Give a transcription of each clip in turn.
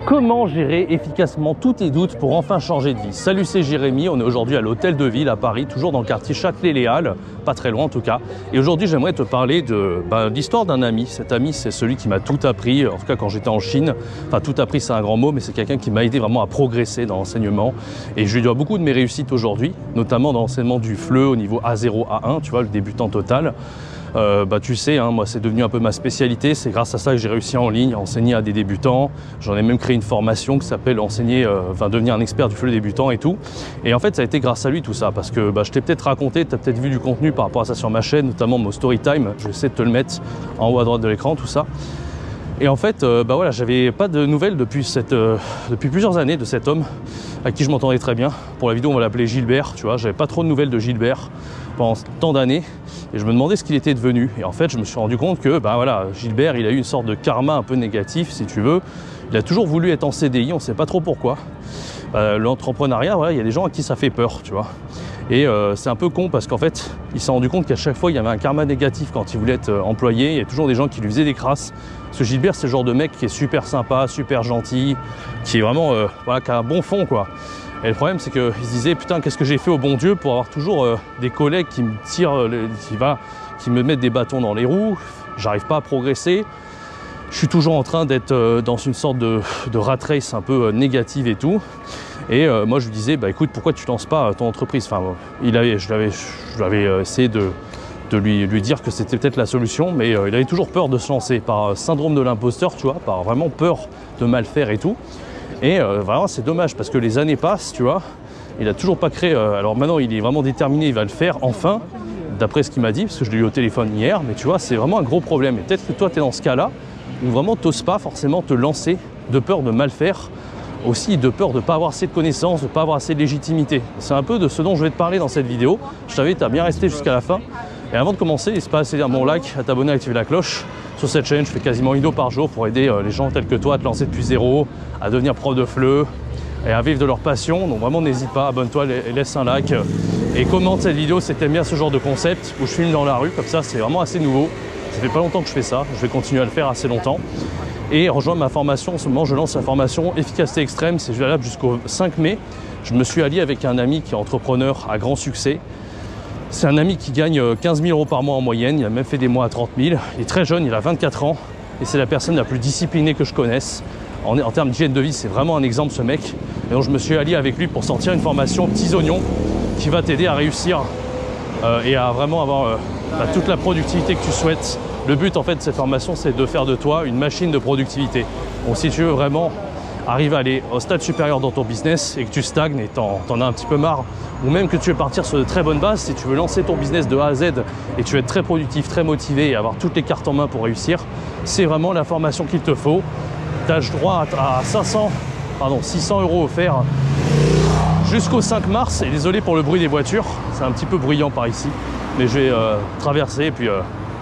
Comment gérer efficacement tous tes doutes pour enfin changer de vie? Salut, c'est Jérémy, on est aujourd'hui à l'Hôtel de Ville à Paris, toujours dans le quartier Châtelet-Les-Halles, pas très loin en tout cas. Et aujourd'hui, j'aimerais te parler de l'histoire d'un ami. Cet ami, c'est celui qui m'a tout appris, en tout cas quand j'étais en Chine. Enfin, tout appris, c'est un grand mot, mais c'est quelqu'un qui m'a aidé vraiment à progresser dans l'enseignement. Et je lui dois beaucoup de mes réussites aujourd'hui, notamment dans l'enseignement du FLE au niveau A0, A1, tu vois, le débutant total. Tu sais, hein, moi c'est devenu un peu ma spécialité, c'est grâce à ça que j'ai réussi en ligne à enseigner à des débutants. J'en ai même créé une formation qui s'appelle devenir un expert du FLE débutant et tout. Et en fait ça a été grâce à lui tout ça, parce que je t'ai peut-être raconté, tu as peut-être vu du contenu par rapport à ça sur ma chaîne, notamment mon story time, je vais essayer de te le mettre en haut à droite de l'écran, tout ça. Et en fait, j'avais pas de nouvelles depuis plusieurs années de cet homme avec qui je m'entendais très bien. Pour la vidéo, on va l'appeler Gilbert, tu vois, j'avais pas trop de nouvelles de Gilbert pendant tant d'années et je me demandais ce qu'il était devenu. Et en fait, je me suis rendu compte que Gilbert, il a eu une sorte de karma un peu négatif, si tu veux. Il a toujours voulu être en CDI, on sait pas trop pourquoi. L'entrepreneuriat, il y a des gens à qui ça fait peur, tu vois. Et c'est un peu con parce qu'en fait, il s'est rendu compte qu'à chaque fois, il y avait un karma négatif quand il voulait être employé. Il y a toujours des gens qui lui faisaient des crasses. Parce que Gilbert, c'est le genre de mec qui est super sympa, super gentil, qui est vraiment, qui a un bon fond, quoi. Et le problème, c'est qu'il se disait, putain, qu'est-ce que j'ai fait au bon Dieu pour avoir toujours des collègues qui me tirent, qui me mettent des bâtons dans les roues. J'arrive pas à progresser. Je suis toujours en train d'être dans une sorte de rat race un peu négative et tout. Et moi, je lui disais, écoute, pourquoi tu lances pas ton entreprise? Enfin, je l'avais essayé de lui dire que c'était peut-être la solution, mais il avait toujours peur de se lancer par syndrome de l'imposteur, tu vois, par vraiment peur de mal faire et tout. Et vraiment, c'est dommage parce que les années passent, tu vois, il a toujours pas créé. Alors maintenant, il est vraiment déterminé, il va le faire enfin, d'après ce qu'il m'a dit, parce que je l'ai eu au téléphone hier, mais tu vois, c'est vraiment un gros problème. Et peut-être que toi, tu es dans ce cas-là où vraiment tu n'oses pas forcément te lancer de peur de mal faire. Aussi de peur de ne pas avoir assez de connaissances, de ne pas avoir assez de légitimité. C'est un peu de ce dont je vais te parler dans cette vidéo. Je t'invite à bien rester jusqu'à la fin. Et avant de commencer, n'hésite pas à laisser un bon like, à t'abonner, à activer la cloche. Sur cette chaîne, je fais quasiment une vidéo par jour pour aider les gens tels que toi à te lancer depuis zéro, à devenir prof de FLE et à vivre de leur passion. Donc vraiment, n'hésite pas, abonne-toi, laisse un like et commente cette vidéo si t'aimes bien ce genre de concept où je filme dans la rue. Comme ça, c'est vraiment assez nouveau. Ça fait pas longtemps que je fais ça. Je vais continuer à le faire assez longtemps. Et rejoindre ma formation, en ce moment je lance la formation Efficacité Extrême, c'est valable jusqu'au 5 mai. Je me suis allié avec un ami qui est entrepreneur à grand succès. C'est un ami qui gagne 15 000 € par mois en moyenne, il a même fait des mois à 30 000. Il est très jeune, il a 24 ans et c'est la personne la plus disciplinée que je connaisse. En termes d'hygiène de vie, c'est vraiment un exemple ce mec. Et donc je me suis allié avec lui pour sortir une formation Petits Oignons qui va t'aider à réussir et à vraiment avoir toute la productivité que tu souhaites. Le but en fait de cette formation, c'est de faire de toi une machine de productivité. Donc si tu veux vraiment arriver à aller au stade supérieur dans ton business et que tu stagnes et t'en as un petit peu marre, ou même que tu veux partir sur de très bonnes bases, si tu veux lancer ton business de A à Z et tu veux être très productif, très motivé et avoir toutes les cartes en main pour réussir, c'est vraiment la formation qu'il te faut. Tu as droit à 600 € offerts jusqu'au 5 mars. Et désolé pour le bruit des voitures, c'est un petit peu bruyant par ici, mais je vais traverser et puis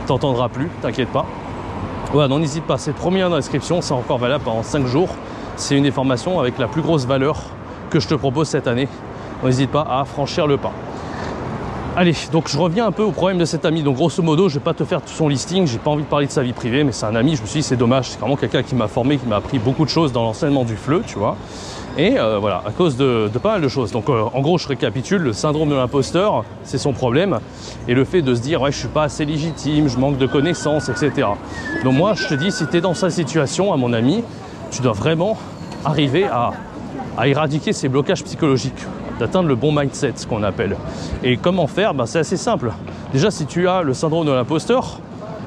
t'entendras plus, t'inquiète pas. Voilà, non, n'hésite pas, c'est le premier lien dans la description, c'est encore valable pendant 5 jours. C'est une des formations avec la plus grosse valeur que je te propose cette année. N'hésite pas à franchir le pas. Allez, donc je reviens un peu au problème de cet ami. Donc grosso modo, je vais pas te faire tout son listing, j'ai pas envie de parler de sa vie privée, mais c'est un ami, je me suis dit c'est dommage, c'est vraiment quelqu'un qui m'a formé, qui m'a appris beaucoup de choses dans l'enseignement du FLE, tu vois. Et voilà, à cause de pas mal de choses. Donc en gros, je récapitule, le syndrome de l'imposteur, c'est son problème. Et le fait de se dire, ouais, je suis pas assez légitime, je manque de connaissances, etc. Donc moi, je te dis, si tu es dans sa situation, à mon ami, tu dois vraiment arriver à éradiquer ces blocages psychologiques, d'atteindre le bon mindset, ce qu'on appelle. Et comment faire? C'est assez simple. Déjà, si tu as le syndrome de l'imposteur,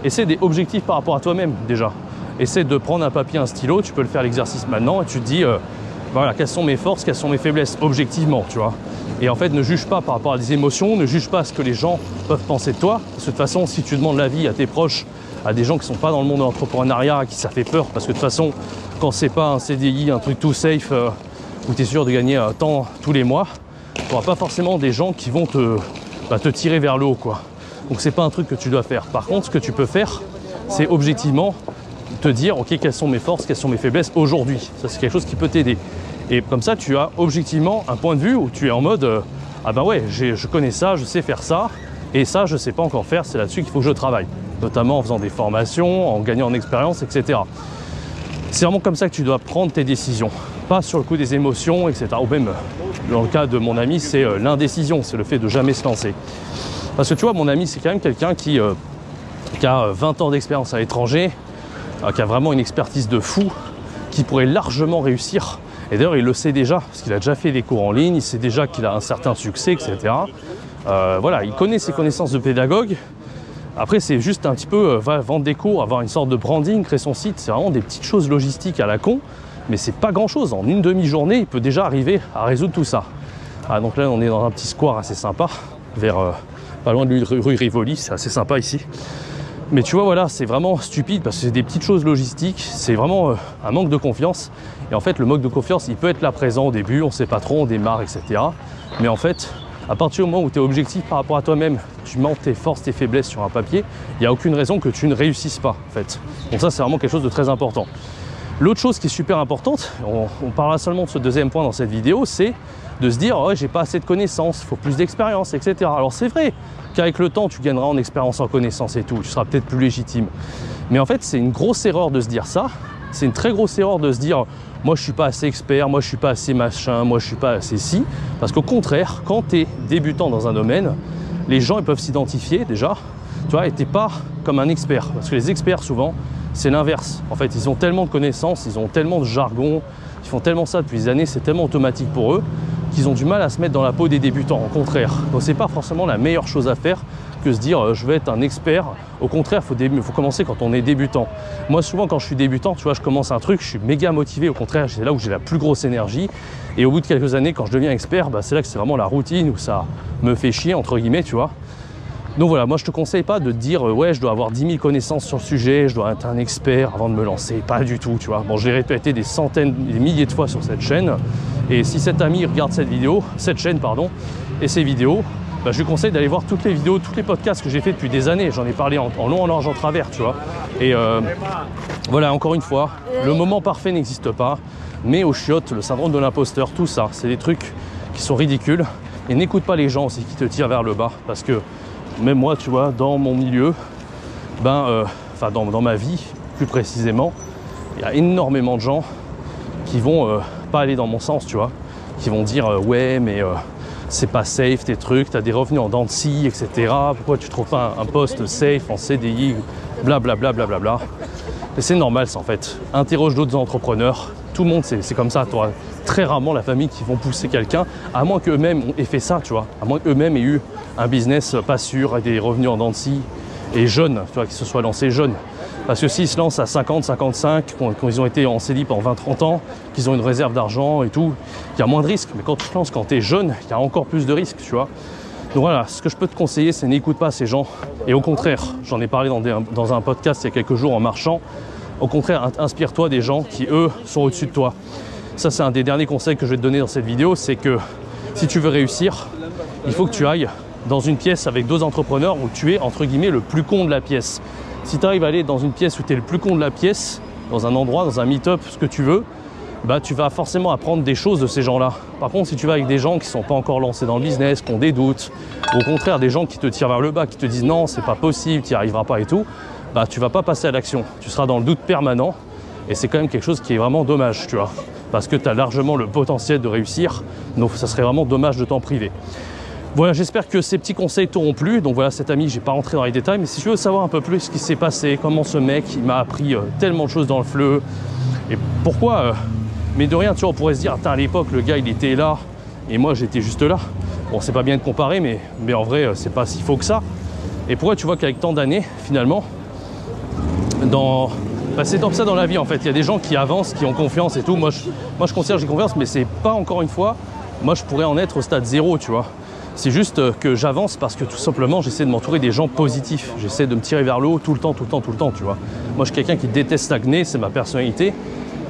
essaie des objectifs par rapport à toi-même, déjà. Essaie de prendre un papier, un stylo, tu peux le faire l'exercice maintenant, et tu te dis, voilà, quelles sont mes forces, quelles sont mes faiblesses, objectivement, tu vois. Et en fait, ne juge pas par rapport à des émotions, ne juge pas ce que les gens peuvent penser de toi. Parce que de toute façon, si tu demandes l'avis à tes proches, à des gens qui ne sont pas dans le monde de l'entrepreneuriat, à qui ça fait peur, parce que de toute façon, quand c'est pas un CDI, un truc tout safe, où tu es sûr de gagner tant tous les mois, tu n'auras pas forcément des gens qui vont te tirer vers le haut, quoi. Donc c'est pas un truc que tu dois faire. Par contre, ce que tu peux faire, c'est objectivement te dire, ok, quelles sont mes forces, quelles sont mes faiblesses aujourd'hui. Ça, c'est quelque chose qui peut t'aider. Et comme ça, tu as objectivement un point de vue où tu es en mode, ah ben ouais, je connais ça, je sais faire ça, et ça, je sais pas encore faire, c'est là-dessus qu'il faut que je travaille. Notamment en faisant des formations, en gagnant en expérience, etc. C'est vraiment comme ça que tu dois prendre tes décisions, pas sur le coup des émotions, etc. Ou même, dans le cas de mon ami, c'est l'indécision, c'est le fait de jamais se lancer. Parce que tu vois, mon ami, c'est quand même quelqu'un qui a 20 ans d'expérience à l'étranger, qui a vraiment une expertise de fou, qui pourrait largement réussir. Et d'ailleurs, il le sait déjà, parce qu'il a déjà fait des cours en ligne, il sait déjà qu'il a un certain succès, etc. Voilà, il connaît ses connaissances de pédagogue. Après, c'est juste un petit peu vendre des cours, avoir une sorte de branding, créer son site. C'est vraiment des petites choses logistiques à la con, mais c'est pas grand-chose. En une demi-journée, il peut déjà arriver à résoudre tout ça. Ah, donc là, on est dans un petit square assez sympa, vers pas loin de rue Rivoli, c'est assez sympa ici. Mais tu vois, voilà, c'est vraiment stupide parce que c'est des petites choses logistiques, c'est vraiment un manque de confiance. Et en fait, le manque de confiance, il peut être là présent au début, on sait pas trop, on démarre, etc. Mais en fait, à partir du moment où tu es objectif par rapport à toi-même, tu montres tes forces, tes faiblesses sur un papier, il n'y a aucune raison que tu ne réussisses pas, en fait. Donc ça, c'est vraiment quelque chose de très important. L'autre chose qui est super importante, on parlera seulement de ce deuxième point dans cette vidéo, c'est de se dire, ouais, j'ai pas assez de connaissances, il faut plus d'expérience, etc. Alors c'est vrai qu'avec le temps, tu gagneras en expérience, en connaissances et tout, tu seras peut-être plus légitime. Mais en fait, c'est une grosse erreur de se dire ça. C'est une très grosse erreur de se dire, moi je suis pas assez expert, moi je suis pas assez machin, moi je suis pas assez ci. Parce qu'au contraire, quand tu es débutant dans un domaine, les gens ils peuvent s'identifier déjà, tu vois, et t'es pas comme un expert. Parce que les experts, souvent, c'est l'inverse. En fait, ils ont tellement de connaissances, ils ont tellement de jargon, ils font tellement ça depuis des années, c'est tellement automatique pour eux, qu'ils ont du mal à se mettre dans la peau des débutants, au contraire. Donc c'est pas forcément la meilleure chose à faire que se dire je vais être un expert. Au contraire, il faut commencer quand on est débutant. Moi souvent quand je suis débutant, tu vois, je commence un truc, je suis méga motivé, au contraire c'est là où j'ai la plus grosse énergie. Et au bout de quelques années, quand je deviens expert, bah, c'est là que c'est vraiment la routine, où ça me fait chier, entre guillemets, tu vois. Donc voilà, moi je te conseille pas de te dire ouais, je dois avoir 10 000 connaissances sur le sujet, je dois être un expert avant de me lancer, pas du tout, tu vois. Bon, je l'ai répété des centaines, des milliers de fois sur cette chaîne, et si cet ami regarde cette chaîne, et ces vidéos, bah, je lui conseille d'aller voir toutes les vidéos, tous les podcasts que j'ai fait depuis des années. J'en ai parlé en long, en large, en travers, tu vois. Et voilà, encore une fois, le moment parfait n'existe pas, mais au chiottes, le syndrome de l'imposteur, tout ça, c'est des trucs qui sont ridicules. Et n'écoute pas les gens aussi qui te tirent vers le bas, parce que même moi, tu vois, dans mon milieu, enfin dans ma vie, plus précisément, il y a énormément de gens qui vont pas aller dans mon sens, tu vois, qui vont dire ouais, mais c'est pas safe tes trucs, t'as des revenus en dents de scie, etc. Pourquoi tu trouves pas un poste safe en CDI, blablabla, blablabla. Et c'est normal, ça, en fait. Interroge d'autres entrepreneurs. Tout le monde, c'est comme ça. Tu auras très rarement la famille qui vont pousser quelqu'un, à moins qu'eux-mêmes aient fait ça, tu vois. À moins qu'eux-mêmes aient eu un business pas sûr, avec des revenus en dents de scie, et jeunes, tu vois, qu'ils se soient lancés jeunes. Parce que s'ils se lancent à 50, 55, quand ils ont été en CDI pendant 20, 30 ans, qu'ils ont une réserve d'argent et tout, il y a moins de risques. Mais quand tu te lances, quand tu es jeune, il y a encore plus de risques, tu vois. Donc voilà, ce que je peux te conseiller, c'est n'écoute pas ces gens. Et au contraire, j'en ai parlé dans un podcast il y a quelques jours en marchant, au contraire, inspire-toi des gens qui, eux, sont au-dessus de toi. Ça, c'est un des derniers conseils que je vais te donner dans cette vidéo, c'est que si tu veux réussir, il faut que tu ailles dans une pièce avec d'autres entrepreneurs où tu es, entre guillemets, le plus con de la pièce. Si tu arrives à aller dans une pièce où tu es le plus con de la pièce, dans un endroit, dans un meet-up, ce que tu veux, bah, tu vas forcément apprendre des choses de ces gens-là. Par contre, si tu vas avec des gens qui ne sont pas encore lancés dans le business, qui ont des doutes, ou au contraire des gens qui te tirent vers le bas, qui te disent non, c'est pas possible, tu n'y arriveras pas et tout, bah, tu ne vas pas passer à l'action. Tu seras dans le doute permanent et c'est quand même quelque chose qui est vraiment dommage, tu vois, parce que tu as largement le potentiel de réussir, donc ça serait vraiment dommage de t'en priver. Voilà, j'espère que ces petits conseils t'auront plu. Donc voilà, cet ami, j'ai pas rentré dans les détails, mais si tu veux savoir un peu plus ce qui s'est passé, comment ce mec, il m'a appris tellement de choses dans le fleu, et pourquoi, mais de rien, tu vois, on pourrait se dire, à l'époque, le gars, il était là, et moi, j'étais juste là. Bon, c'est pas bien de comparer, mais en vrai, c'est pas si faux que ça. Et pourquoi tu vois qu'avec tant d'années, finalement, c'est comme ça dans la vie, en fait. Il y a des gens qui avancent, qui ont confiance et tout. Moi, je considère que j'ai confiance, mais c'est pas, encore une fois, moi, je pourrais en être au stade 0, tu vois. C'est juste que j'avance parce que tout simplement j'essaie de m'entourer des gens positifs. J'essaie de me tirer vers le haut tout le temps, tu vois. Moi je suis quelqu'un qui déteste stagner, c'est ma personnalité.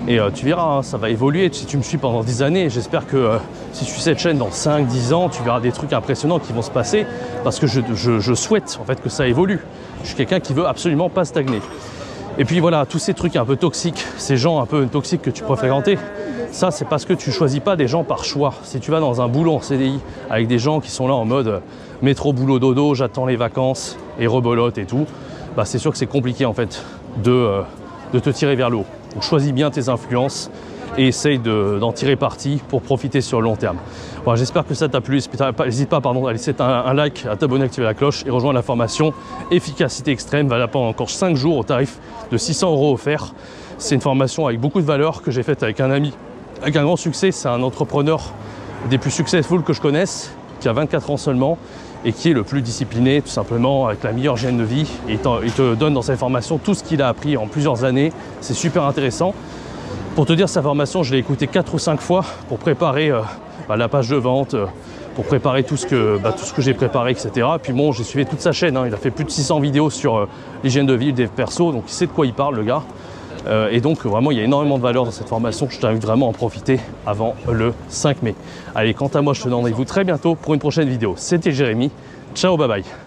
Et tu verras, hein, ça va évoluer. Si tu me suis pendant 10 années, j'espère que si tu suis cette chaîne dans 5, 10 ans, tu verras des trucs impressionnants qui vont se passer. Parce que je souhaite en fait que ça évolue. Je suis quelqu'un qui veut absolument pas stagner. Et puis voilà, tous ces trucs un peu toxiques, ces gens un peu toxiques que tu peux fréquenter, ça c'est parce que tu choisis pas des gens par choix. Si tu vas dans un boulot en CDI avec des gens qui sont là en mode métro boulot dodo, j'attends les vacances et rebolote et tout, bah c'est sûr que c'est compliqué en fait de te tirer vers le haut. Donc choisis bien tes influences et essaye d'en tirer parti pour profiter sur le long terme. Voilà, j'espère que ça t'a plu. N'hésite pas à laisser un like, à t'abonner, à activer la cloche et rejoindre la formation Efficacité Extrême, valable pendant encore 5 jours au tarif de 600 € offert. C'est une formation avec beaucoup de valeur que j'ai faite avec un ami, avec un grand succès. C'est un entrepreneur des plus successful que je connaisse, qui a 24 ans seulement et qui est le plus discipliné, tout simplement, avec la meilleure hygiène de vie. Et il te donne dans sa formation tout ce qu'il a appris en plusieurs années. C'est super intéressant. Pour te dire, sa formation, je l'ai écoutée 4 ou 5 fois pour préparer la page de vente, pour préparer tout ce que j'ai préparé, etc. Puis bon, j'ai suivi toute sa chaîne, hein. Il a fait plus de 600 vidéos sur l'hygiène de vie, le dev perso, donc il sait de quoi il parle, le gars. Et donc vraiment, il y a énormément de valeur dans cette formation. Je t'invite vraiment à en profiter avant le 5 mai. Allez, quant à moi, je te donne rendez-vous très bientôt pour une prochaine vidéo. C'était Jérémy. Ciao, bye bye.